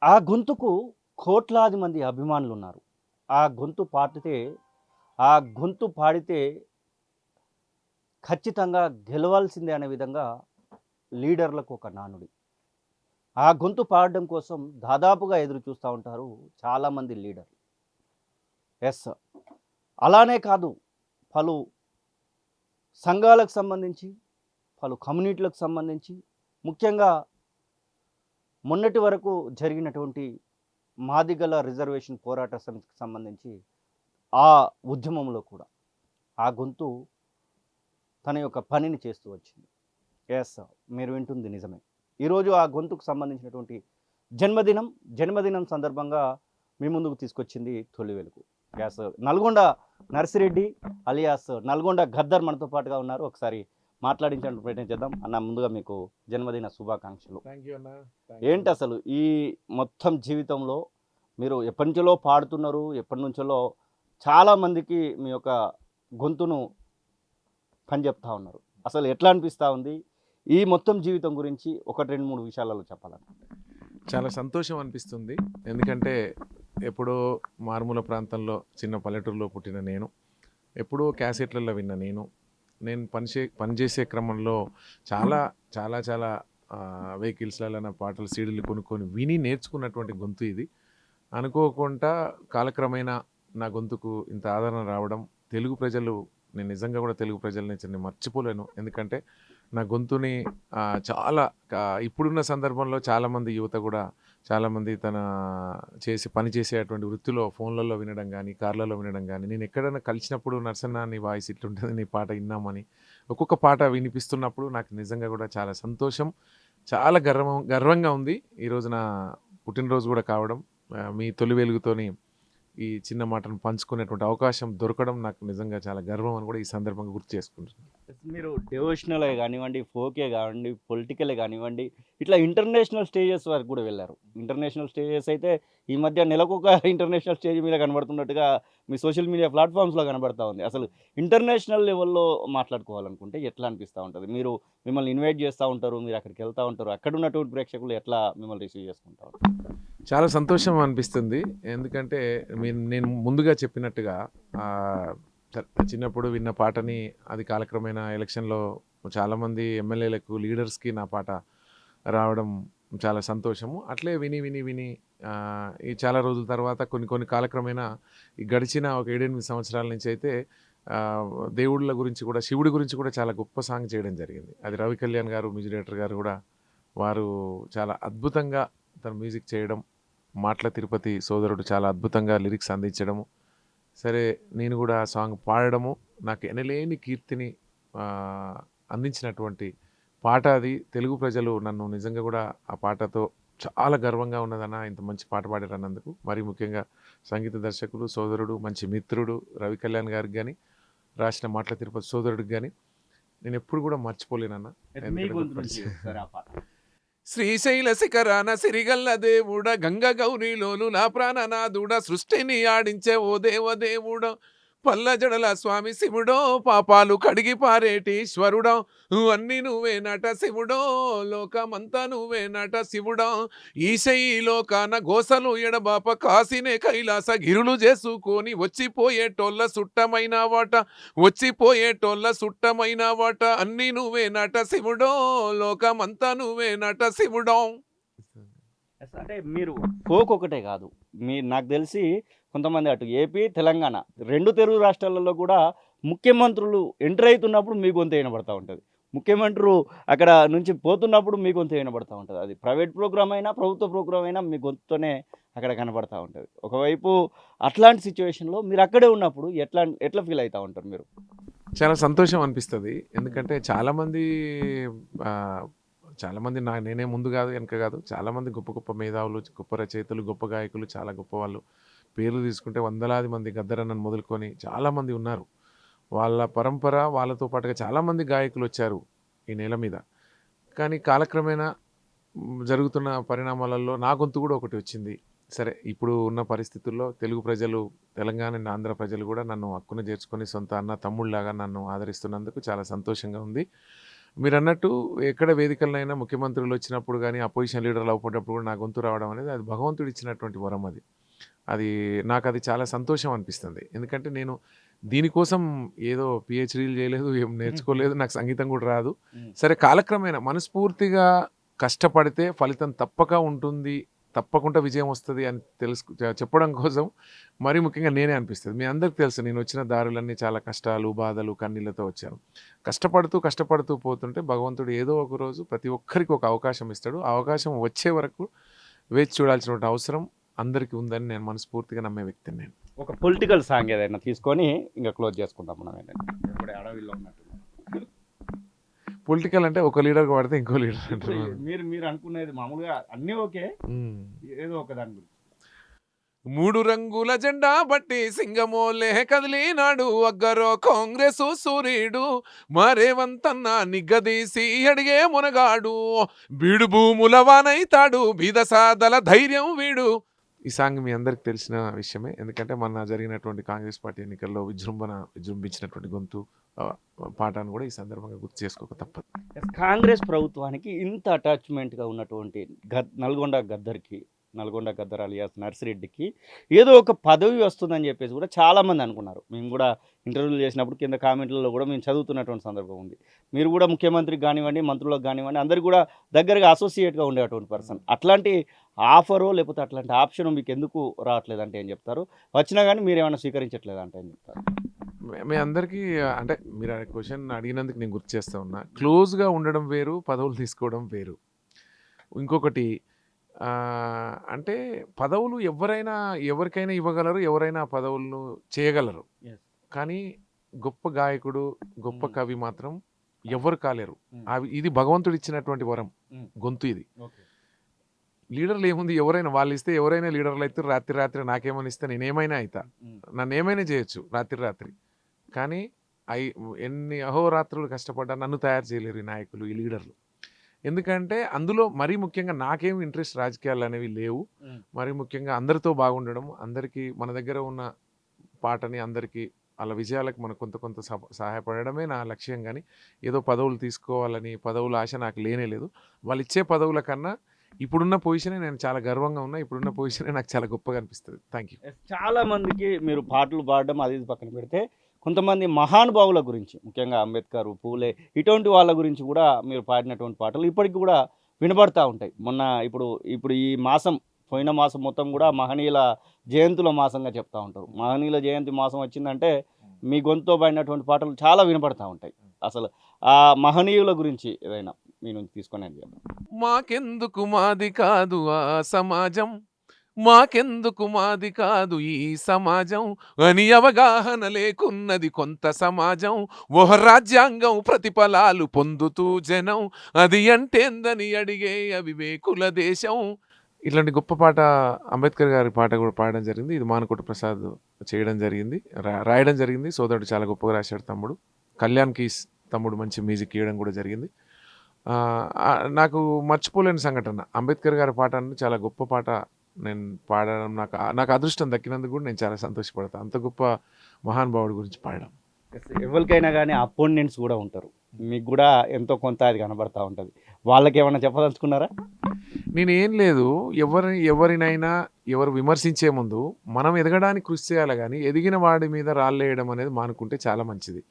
ఆ గొంతుకు కోట్లాది మంది అభిమానులున్నారు. ఆ గొంతు పాడితే ఆ గొంతు పాడితే ఖచ్చితంగా గెలవాల్సిందే అనే విధంగా లీడర్లకు ఒక నానుడి. ఆ గొంతు పాడడం కోసం దాదాపుగా ఎదురు చూస్తా ఉంటారు చాలామంది లీడర్లు. యెస్. అలానే కాదు, పలు సంఘాలకు సంబంధించి, పలు కమ్యూనిటీలకు సంబంధించి, ముఖ్యంగా మొన్నటి వరకు జరిగినటువంటి మాదిగల రిజర్వేషన్ పోరాట సమితికి సంబంధించి ఆ ఉద్యమంలో కూడా ఆ గొంతు తన యొక్క పనిని చేస్తూ వచ్చింది. యెస్. మీరు వింటుంది నిజమే. ఈరోజు ఆ గొంతుకు సంబంధించినటువంటి జన్మదినం, జన్మదినం సందర్భంగా మీ ముందుకు తీసుకొచ్చింది తొలి వెలుగు. యెస్. నల్గొండ నర్సిరెడ్డి అలియాస్ నల్గొండ గద్దర్ మనతో పాటుగా ఉన్నారు. ఒకసారి మాట్లాడించడానికి ప్రయత్నం చేద్దాం. అన్న, ముందుగా మీకు జన్మదిన శుభాకాంక్షలు. థ్యాంక్ యూ అన్న. ఏంటి అసలు ఈ మొత్తం జీవితంలో మీరు ఎప్పటినుంచో పాడుతున్నారు, ఎప్పటినుంచో చాలామందికి మీ యొక్క గొంతును పని చెప్తా ఉన్నారు. అసలు ఎట్లా అనిపిస్తూ ఉంది? ఈ మొత్తం జీవితం గురించి ఒకటి, రెండు, మూడు విషయాలలో చెప్పాలని. చాలా సంతోషం అనిపిస్తుంది. ఎందుకంటే ఎప్పుడో మారుమూల ప్రాంతంలో చిన్న పల్లెటూరులో పుట్టిన నేను, ఎప్పుడో క్యాసెట్లలో విన్న నేను పనిచేసే క్రమంలో చాలా చాలా చాలా వెహికల్స్లలో నా పాటలు సీడీలు కొనుక్కొని విని నేర్చుకున్నటువంటి గొంతు ఇది. అనుకోకుండా కాలక్రమేణా నా గొంతుకు ఇంత ఆదరణ రావడం, తెలుగు ప్రజలు, నేను నిజంగా కూడా తెలుగు ప్రజల్ని నేను మర్చిపోలేను. ఎందుకంటే నా గొంతుని చాలా ఇప్పుడున్న సందర్భంలో చాలామంది యువత కూడా చాలామంది తన పని చేసేటువంటి వృత్తిలో ఫోన్లలో వినడం కానీ, కార్లలో వినడం కానీ, నేను ఎక్కడైనా కలిసినప్పుడు నరసన్న నీ వాయిస్ ఇట్లుంటుంది, నీ పాట విన్నామని ఒక్కొక్క పాట వినిపిస్తున్నప్పుడు నాకు నిజంగా కూడా చాలా సంతోషం, చాలా గర్వంగా ఉంది. ఈరోజు నా పుట్టినరోజు కూడా కావడం, మీ తొలి వెలుగుతోని ఈ చిన్న మాటను పంచుకునేటువంటి అవకాశం దొరకడం నాకు నిజంగా చాలా గర్వం అని కూడా ఈ సందర్భంగా గుర్తు చేసుకుంటున్నాను. మీరు డివోషనలే కానివ్వండి, ఫోకే కానివ్వండి, పొలిటికలే కానివ్వండి, ఇట్లా ఇంటర్నేషనల్ స్టేజెస్ వరకు కూడా వెళ్ళారు. ఇంటర్నేషనల్ స్టేజెస్ అయితే ఈ మధ్య నెలకొక ఇంటర్నేషనల్ స్టేజ్ మీద కనబడుతున్నట్టుగా మీ సోషల్ మీడియా ప్లాట్ఫామ్స్లో కనబడతా ఉంది. అసలు ఇంటర్నేషనల్ లెవెల్లో మాట్లాడుకోవాలనుకుంటే ఎట్లా అనిపిస్తూ ఉంటుంది? మిమ్మల్ని ఇన్వైట్ చేస్తూ ఉంటారు, మీరు అక్కడికి వెళ్తూ ఉంటారు. అక్కడ ఉన్నటువంటి ప్రేక్షకులు ఎట్లా మిమ్మల్ని రిసీవ్ చేసుకుంటారు? చాలా సంతోషం అనిపిస్తుంది. ఎందుకంటే నేను ముందుగా చెప్పినట్టుగా చిన్నప్పుడు విన్న పాటని అది కాలక్రమేణా ఎలక్షన్లో చాలామంది ఎమ్మెల్యేలకు, లీడర్స్కి నా పాట రావడం చాలా సంతోషము. అట్లే విని విని విని ఈ చాలా రోజుల తర్వాత కొన్ని కాలక్రమేణా ఈ గడిచిన ఒక 7-8 సంవత్సరాల నుంచి అయితే దేవుళ్ళ గురించి కూడా, శివుడి గురించి కూడా చాలా గొప్ప సాంగ్ చేయడం జరిగింది. అది రవి కళ్యాణ్ గారు, మ్యూజిక్ డైరెక్టర్ గారు కూడా వారు చాలా అద్భుతంగా తన మ్యూజిక్ చేయడం, మాటల తిరుపతి సోదరుడు చాలా అద్భుతంగా లిరిక్స్ అందించడము, సరే నేను కూడా ఆ సాంగ్ పాడడము, నాకు ఎనలేని కీర్తిని అందించినటువంటి పాట అది. తెలుగు ప్రజలు నన్ను నిజంగా కూడా ఆ పాటతో చాలా గర్వంగా ఉన్నదన్న, ఇంత మంచి పాట పాడారన్నందుకు. మరి ముఖ్యంగా సంగీత దర్శకుడు, సోదరుడు, మంచి మిత్రుడు రవి కళ్యాణ్ గారికి కానీ, రాసిన మాటల తిరుపతి సోదరుడికి కానీ నేను ఎప్పుడు కూడా మర్చిపోలేనన్న. శ్రీశైల శిఖరాన సిరిగల్ల దేవుడ, గంగ గౌరీలోను నా ప్రాణనాథుడ, సృష్టిని ఆడించే ఓ దేవదేవుడ, పల్ల జడల స్వామి శివుడో, పాపాలు కడిగి పారేటీశ్వరుడో, అన్ని నువ్వే నట శివుడో, లోకమంతా నువ్వే నట శివుడో, ఈశైలోకాన గోసలు ఎడబాప, కాసినే కైలాస గిరులు చేసుకొని వచ్చిపోయేటోళ్ళ సుట్టమైన వాట, వచ్చిపోయేటోళ్ళ సుట్టమైన వాట, అన్ని నువ్వే నట శివుడో, లోకమంతా నువ్వే నట శివుడో. అంటే మీరు ఫోక్ ఒకటే కాదు, నాకు తెలిసి కొంతమంది అటు ఏపీ, తెలంగాణ 2 తెలుగు రాష్ట్రాలలో కూడా ముఖ్యమంత్రులు ఎంటర్ అవుతున్నప్పుడు మీ గొంతు వినబడతా ఉంటుంది. ముఖ్యమంత్రులు అక్కడ నుంచి పోతున్నప్పుడు మీ గొంతు వినబడతా ఉంటుంది. అది ప్రైవేట్ ప్రోగ్రామ్ అయినా, ప్రభుత్వ ప్రోగ్రామ్ అయినా మీ గొంతుతోనే అక్కడ కనబడతా ఉంటుంది. ఒకవైపు అట్లాంటి సిచ్యువేషన్లో మీరు అక్కడే ఉన్నప్పుడు ఎట్లా ఫీల్ అవుతూ ఉంటారు మీరు? చాలా సంతోషం అనిపిస్తుంది. ఎందుకంటే చాలామంది నేనే ముందు కాదు, వెనక కాదు, చాలామంది గొప్ప గొప్ప మేధావులు, గొప్ప రచయితలు, గొప్ప గాయకులు, చాలా గొప్ప వాళ్ళు, పేర్లు తీసుకుంటే వందలాది మంది, గద్దరన్నను మొదలుకొని చాలామంది ఉన్నారు. వాళ్ళ పరంపర, వాళ్ళతో పాటుగా చాలామంది గాయకులు వచ్చారు ఈ నేల మీద. కానీ కాలక్రమేణా జరుగుతున్న పరిణామాలలో నా గొంతు కూడా ఒకటి వచ్చింది. సరే, ఇప్పుడు ఉన్న పరిస్థితుల్లో తెలుగు ప్రజలు, తెలంగాణ అండ్ ఆంధ్ర ప్రజలు కూడా నన్ను హక్కున చేర్చుకొని సొంత అన్న తమ్ముళ్ళలాగా నన్ను ఆదరిస్తున్నందుకు చాలా సంతోషంగా ఉంది. మీరు అన్నట్టు ఎక్కడ వేదికలనైనా ముఖ్యమంత్రులు వచ్చినప్పుడు కానీ అపోజిషన్ లీడర్లు అవ్వటప్పుడు కూడా నా గొంతు రావడం అనేది అది భగవంతుడు ఇచ్చినటువంటి వరం అది. అది నాకు అది చాలా సంతోషం అనిపిస్తుంది. ఎందుకంటే నేను దీనికోసం ఏదో పిహెచ్డీలు చేయలేదు, ఏం నేర్చుకోలేదు, నాకు సంగీతం కూడా రాదు. సరే కాలక్రమేణా మనస్ఫూర్తిగా కష్టపడితే ఫలితం తప్పక ఉంటుంది, తప్పకుండా విజయం వస్తుంది అని చెప్పడం కోసం మరీ ముఖ్యంగా నేనే అనిపిస్తుంది. మీ అందరికి తెలుసు నేను వచ్చిన దారులన్నీ చాలా కష్టాలు, బాధలు, కన్నీళ్ళతో వచ్చాను. కష్టపడుతూ పోతుంటే భగవంతుడు ఏదో ఒక రోజు ప్రతి ఒక్కరికి ఒక అవకాశం ఇస్తాడు. ఆ అవకాశం వచ్చే వరకు వేచి చూడాల్సినటువంటి అవసరం అందరికీ ఉందని నేను మనస్ఫూర్తిగా నమ్మే వ్యక్తిని నేను. ఒక పొలిటికల్ సాంగ్ ఏదైనా తీసుకొని ఇంకా క్లోజ్ చేసుకుందాం మనం. ఏంటంటే ఇప్పుడు అడవిలో ఉన్నట్టు పొలిటికల్ అంటే ఒక లీడర్ పడితే ఇంకో లీడర్ అంటారు. మీరు అనుకునేది మామూలుగా అన్నీ ఓకే, ఏదో ఒక దాని గురించి. 3 రంగుల జెండా బట్టి సింగమోలే కదిలినాడు అగ్గరో కాంగ్రెసు సూర్యుడు మరేవంతన్న నిగ్గదీసి అడిగే మునగాడు బీడు భూముల వానైతాడు బీద సాదల ధైర్యం వీడు. ఈ సాంగ్ మీ అందరికి తెలిసిన విషయమే. ఎందుకంటే మొన్న జరిగినటువంటి కాంగ్రెస్ పార్టీ ఎన్నికల్లో విజృంభించినటువంటి గొంతు పాటను కూడా ఈ సందర్భంగా గుర్తు చేసుకోక తప్పదు. కాంగ్రెస్ ప్రభుత్వానికి ఇంత అటాచ్మెంట్గా ఉన్నటువంటి నల్గొండ గద్దర్ అలియాస్ నర్సిరెడ్డికి ఏదో ఒక పదవి వస్తుందని చెప్పేసి కూడా చాలామంది అనుకున్నారు. మేము కూడా ఇంటర్వ్యూలు చేసినప్పుడు కింద కామెంట్లలో కూడా మేము చదువుతున్నటువంటి సందర్భం ఉంది. మీరు కూడా ముఖ్యమంత్రికి కానివ్వండి, మంత్రులకు కానివ్వండి, అందరికీ కూడా దగ్గరగా అసోసియేట్గా ఉండేటువంటి పర్సన్. అట్లాంటి ఆఫరో లేకపోతే అట్లాంటి ఆప్షన్ మీకు ఎందుకు రావట్లేదంటే ఏం చెప్తారు? వచ్చినా కానీ మీరు ఏమైనా స్వీకరించట్లేదంటే ఏం చెప్తారు? మీ అందరికీ అంటే మీరు ఆ క్వశ్చన్ అడిగినందుకు నేను గుర్తు చేస్తూ ఉన్నా. క్లోజ్గా ఉండడం వేరు, పదవులు తీసుకోవడం వేరు. ఇంకొకటి అంటే పదవులు ఎవరికైనా ఇవ్వగలరు, ఎవరైనా ఆ పదవులను చేయగలరు. కానీ గొప్ప గాయకుడు, గొప్ప కవి మాత్రం ఎవరు కాలేరు. ఇది భగవంతుడు ఇచ్చినటువంటి వరం, గొంతు ఇది. లీడర్లు ఏముంది, ఎవరైనా వాళ్ళు ఇస్తే ఎవరైనా లీడర్లు అయితే రాత్రి నాకేమని ఇస్తే నేనేమైనా అవుతా, నన్ను ఏమైనా చేయొచ్చు రాత్రి. కానీ ఎన్ని అహోరాత్రులు కష్టపడ్డా నన్ను తయారు చేయలేరు ఈ నాయకులు, ఈ లీడర్లు. ఎందుకంటే అందులో మరీ ముఖ్యంగా నాకేం ఇంట్రెస్ట్ రాజకీయాలు అనేవి లేవు. మరీ ముఖ్యంగా అందరితో బాగుండడం, అందరికీ మన దగ్గర ఉన్న పాటని అందరికీ వాళ్ళ విజయాలకు మనకు కొంత సహాయపడడమే నా లక్ష్యం. కానీ ఏదో పదవులు తీసుకోవాలని పదవుల ఆశ నాకు లేనే లేదు. వాళ్ళు ఇచ్చే పదవుల కన్నా ఇప్పుడున్న పొజిషనే నేను చాలా గర్వంగా ఉన్నా. ఇప్పుడున్న పొజిషనే నాకు చాలా గొప్పగా అనిపిస్తుంది. Thank you. చాలా మందికి మీరు పాటలు పాడడం అది పక్కన పెడితే కొంతమంది మహానుభావుల గురించి, ముఖ్యంగా అంబేద్కర్, పూలే, ఇటువంటి వాళ్ళ గురించి కూడా మీరు పాడినటువంటి పాటలు ఇప్పటికి కూడా వినబడతా ఉంటాయి. ఇప్పుడు ఈ మాసం, పోయిన మాసం మొత్తం కూడా మహనీయుల జయంతుల మాసంగా చెప్తా ఉంటారు. మహనీయుల జయంతి మాసం వచ్చిందంటే మీ గొంతుతో పాడినటువంటి పాటలు చాలా వినపడతా ఉంటాయి. అసలు ఆ మహనీయుల గురించి ఏదైనా మీ నుంచి తీసుకొని చెప్పండి. మాకెందుకు మాది కాదు ఆ సమాజం, మాకెందుకు మాది కాదు ఈ సమాజం అని అవగాహన లేకున్నది కొంత సమాజం. ఓహ రాజ్యాంగం ప్రతిఫలాలు పొందుతూ జనం, అది అంటేందని అడిగే అవివేకుల దేశం. ఇట్లాంటి గొప్ప పాట అంబేద్కర్ గారి పాట కూడా పాడడం జరిగింది. ఇది మానకోట ప్రసాద్ చేయడం జరిగింది, రాయడం జరిగింది. సోదరుడు చాలా గొప్పగా రాశాడు తమ్ముడు. కళ్యాణ్ కీస్ తమ్ముడు మంచి మ్యూజిక్ ఇవ్వడం కూడా జరిగింది. నాకు మర్చిపోలేని సంఘటన అంబేద్కర్ గారి పాట అని, చాలా గొప్ప పాట నేను పాడడం నాకు అదృష్టం దక్కినందుకు కూడా నేను చాలా సంతోషపడతాను. అంత గొప్ప మహానుభావుడి గురించి పాడడం. ఎవరికైనా కానీ అపోనెంట్స్ కూడా ఉంటారు, మీకు కూడా ఎంతో కొంత అది కనబడతా ఉంటుంది. వాళ్ళకి ఏమైనా చెప్పదలుచుకున్నారా? నేనేం లేదు, ఎవరినైనా ఎవరు విమర్శించే ముందు మనం ఎదగడానికి కృషి చేయాలి. కానీ ఎదిగిన వాడి మీద రాళ్ళేయడం అనేది మానుకుంటే చాలా మంచిది.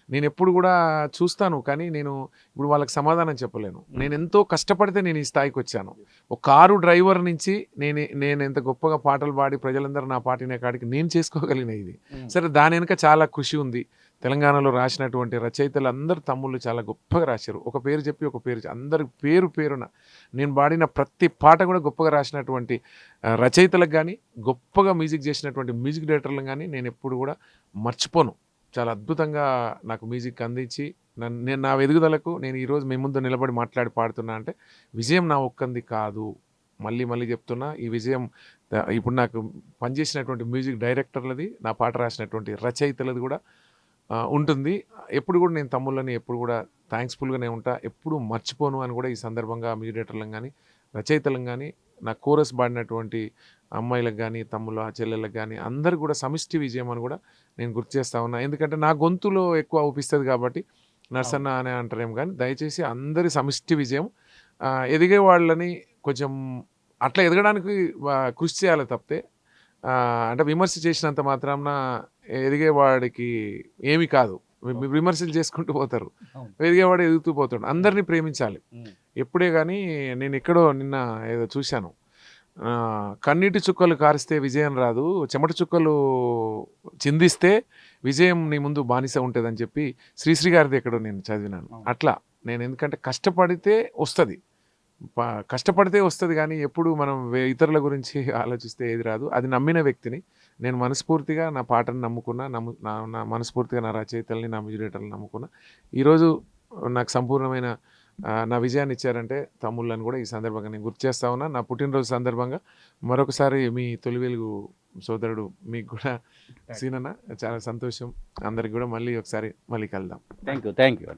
నేను ఎప్పుడు కూడా చూస్తాను, కానీ నేను ఇప్పుడు వాళ్ళకి సమాధానం చెప్పలేను. నేను ఎంతో కష్టపడితే నేను ఈ స్థాయికి వచ్చాను. ఒక కారు డ్రైవర్ నుంచి నేను ఎంత గొప్పగా పాటలు పాడి ప్రజలందరూ నా పాటినే కాడికి నేను చేసుకోగలిగిన ఇది. సరే, దాని వెనుక చాలా కృషి ఉంది. తెలంగాణలో రాసినటువంటి రచయితలు అందరు తమ్ముళ్ళు చాలా గొప్పగా రాశారు. ఒక పేరు చెప్పి అందరి పేరున నేను పాడిన ప్రతి పాట కూడా గొప్పగా రాసినటువంటి రచయితలకు కానీ, గొప్పగా మ్యూజిక్ చేసినటువంటి మ్యూజిక్ డైరెక్టర్లకు కానీ నేను ఎప్పుడు కూడా మర్చిపోను. చాలా అద్భుతంగా నాకు మ్యూజిక్ అందించి నేను నా ఎదుగుదలకు నేను ఈరోజు మీ ముందు నిలబడి మాట్లాడి పాడుతున్నా అంటే విజయం నా ఒక్కంది కాదు. మళ్ళీ చెప్తున్నా, ఈ విజయం ఇప్పుడు నాకు పనిచేసినటువంటి మ్యూజిక్ డైరెక్టర్లది, నా పాట రాసినటువంటి రచయితలది కూడా ఉంటుంది. ఎప్పుడు కూడా నేను తమ్ముళ్ళని ఎప్పుడు కూడా థ్యాంక్స్ఫుల్గానే ఉంటా, ఎప్పుడు మర్చిపోను అని కూడా ఈ సందర్భంగా మ్యూజిక్ డైరెక్టర్లకు కానీ, రచయితలకు కానీ, నా కోరస్ పాడినటువంటి అమ్మాయిలకు కానీ, తమ్ముళ్ళ చెల్లెళ్ళకి కానీ అందరు కూడా సమిష్టి విజయం అని కూడా నేను గుర్తు చేస్తా ఉన్నా. ఎందుకంటే నా గొంతులో ఎక్కువ ఊపిస్తుంది కాబట్టి నర్సన్న అని అంటారేం కానీ దయచేసి అందరి సమిష్టి విజయం. ఎదిగే వాళ్ళని కొంచెం అట్లా ఎదగడానికి కృషి చేయాలి తప్పితే అంటే విమర్శ చేసినంత మాత్రాన ఎదిగేవాడికి ఏమీ కాదు. విమర్శలు చేసుకుంటూ పోతారు, ఎదిగేవాడు ఎదుగుతూ పోతాడు. అందరినీ ప్రేమించాలి ఎప్పుడే. కానీ నేను ఎక్కడో నిన్న ఏదో చూశాను, కన్నీటి చుక్కలు కారిస్తే విజయం రాదు, చెమట చుక్కలు చిందిస్తే విజయం నీ ముందు బానిస ఉంటుందని చెప్పి శ్రీశ్రీ గారిది ఎక్కడో నేను చదివినాను. అట్లా నేను ఎందుకంటే కష్టపడితే వస్తుంది, కష్టపడితే వస్తుంది. కానీ ఎప్పుడు మనం ఇతరుల గురించి ఆలోచిస్తే ఏది రాదు. అది నమ్మిన వ్యక్తిని నేను మనస్ఫూర్తిగా నా పాటను నమ్ముకున్నా, నా మనస్ఫూర్తిగా నా రచయితల్ని, నా మ్యూజిలేటర్ని నమ్ముకున్నా. ఈరోజు నాకు సంపూర్ణమైన నా విజయాన్ని ఇచ్చారంటే తమ్ముళ్ళని కూడా ఈ సందర్భంగా నేను గుర్తు చేస్తా ఉన్నా. నా పుట్టినరోజు సందర్భంగా మరొకసారి మీ తొలి వెలుగు సోదరుడు మీకు కూడా సీనన్న చాలా సంతోషం. అందరికి కూడా మళ్ళీ ఒకసారి మళ్ళీ కలుద్దాం. Thank you